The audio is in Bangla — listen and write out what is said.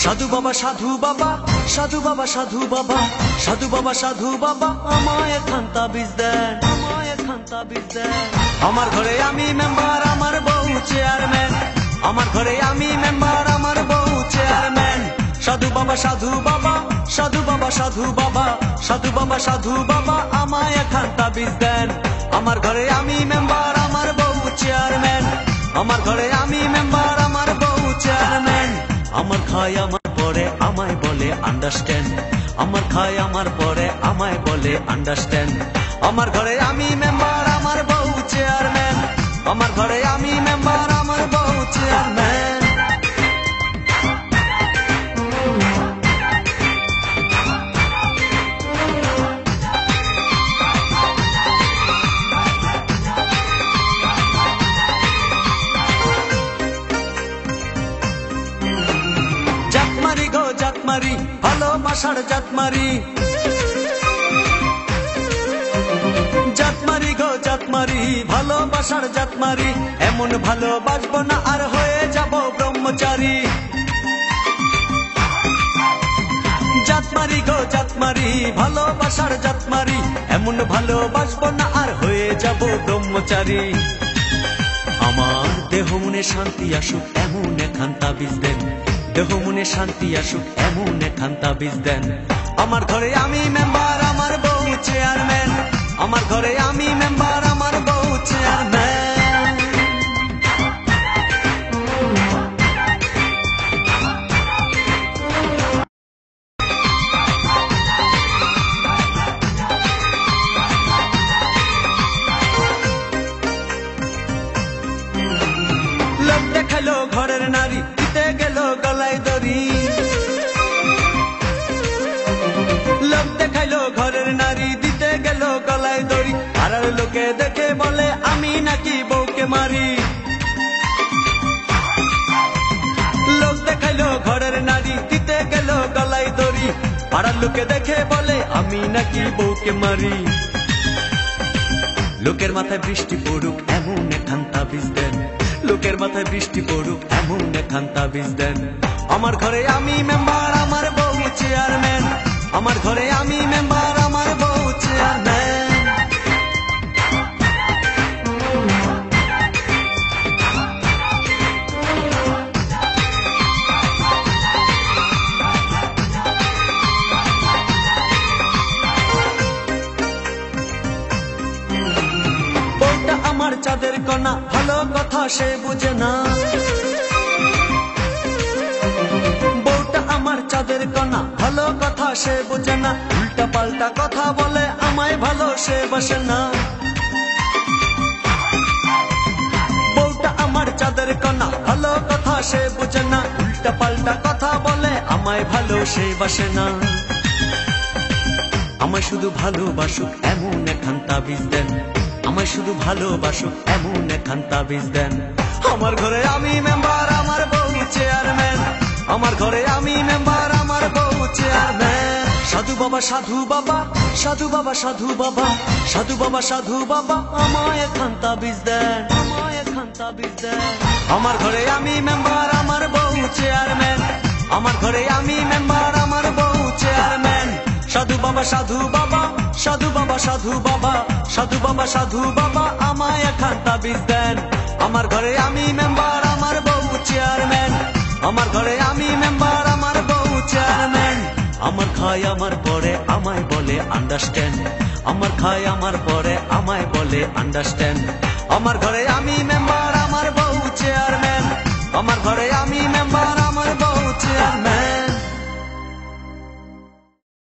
সাধু বাবা সাধু বাবা সাধু বাবা সাধু বাবা সাধু বাবা সাধু বাবা আমায় একখান তাবিজ দেন, আমায় একখান তাবিজ দেন। আমার ঘরে আমি মেম্বার, আমার বউ চেয়ারম্যান। আমার ঘরে আমি মেম্বার, আমার বউ চেয়ারম্যান। সাধু বাবা সাধু বাবা সাধু বাবা সাধু বাবা সাধু বাবা সাধু বাবা আমায় একখান তাবিজ দেন। আমার ঘরে আমি মেম্বার, আমার বউ চেয়ারম্যান। আমার ঘরে আমি মেম্বার, আমার বউ চেয়ারম্যান। আমার খায় আমার পরে আমায় বলে আন্ডারস্ট্যান্ড, আমার খায় আমার পরে আমায় বলে আন্ডারস্ট্যান্ড। আমার ঘরে আমি মেম্বার, আমার বউ চেয়ারম্যান। আমার ঘরে আমি মেম্বার, আমার বউ চেয়ারম্যান। জাতমারি গো জাতমারি, ভালোবাসার জাতমারি। জাতমারি গো জাতমারি, ভালোবাসার জাতমারি। এমন ভালোবাসবো না আর হয়ে যাব ব্রহ্মচারী। জাতমারি গো জাতমারি, ভালোবাসার জাতমারি। এমন ভালোবাসবো না আর হয়ে যাব ব্রহ্মচারী। আমার দেহ মনে শান্তি আসুক এমন একখান তাবিজ দেন, দেহ মনে শান্তি আসুক এমন একখান তাবিজ দেন। আমার ঘরে আমি মেম্বার, আমার বউ চেয়ারম্যান। আমার ঘরে আমি মেম্বার, আমার বউ চেয়ারম্যান। লোক দেখালো ঘরের নারী, দিতে গেল গলায় দড়ি। লোক দেখাইলো ঘরের নারী, দিতে গেল গলায় দড়ি। পাড়ার লোকে দেখে বলে আমি নাকি বউকে মারি। লোক দেখাইলো ঘরের নারী, দিতে গেল গলায় দড়ি। পাড়ার লোকে দেখে বলে আমি নাকি বউকে মারি। লোকের মাথায় বৃষ্টি পড়ুক এমন একখান তাবিজ দেন, লোকের মাথায় বৃষ্টি পড়ুক এমন একখান তাবিজ দেন। আমার ঘরে আমি মেম্বার, আমার বউ চেয়ারম্যান। আমার ঘরে আমি মেম্বার, আমার বউ চেয়ারম্যান। বউটা আমার চাঁদের কণা, ভালো কথা সে বুঝে না। বউটা আমার চাঁদের কণা, ভালো কথা সে বুঝে না। উল্টা পাল্টা কথা বলে আমায় ভালো সে বাসে না। বউটা আমার চাঁদের কণা, ভালো কথা সে বুঝে না। উল্টা পাল্টা কথা বলে আমায় ভালো সে বাসে না। আমায় শুধু ভালোবাসুক এমন একখান তাবিজ দেন, আমায় শুধু ভালোবাসুক এমন একখান তাবিজ দেন। আমার ঘরে আমি মেম্বার, আমার বউ চেয়ারম্যান। আমার ঘরে আমি মেম্বার, আমার বউ চেয়ারম্যান। সাধু বাবা সাধু বাবা সাধু বাবা সাধু বাবা সাধু বাবা সাধু বাবা আমায় একখান তাবিজ দেন, আমায় একখান তাবিজ দেন। আমার ঘরে আমি মেম্বার, আমার বউ চেয়ারম্যান। আমার ঘরে আমি মেম্বার, আমার বউ চেয়ারম্যান। সাধু বাবা সাধু বাবা সাধু বাবা সাধু বাবা সাধু বাবা সাধু বাবা আমায় একখান তাবিজ দেন। আমার ঘরে আমি মেম্বার, আমার বউ চেয়ারম্যান। আমার ঘরে আমি মেম্বার, আমার বউ চেয়ারম্যান। আমার খায় আমার পরে আমায় বলে আন্ডারস্ট্যান্ড, আমার খায় আমার পরে আমায় বলে আন্ডারস্ট্যান্ড। আমার ঘরে আমি মেম্বার, আমার বউ চেয়ারম্যান। আমার ঘরে আমি মেম্বার, আমার বউ চেয়ারম্যান।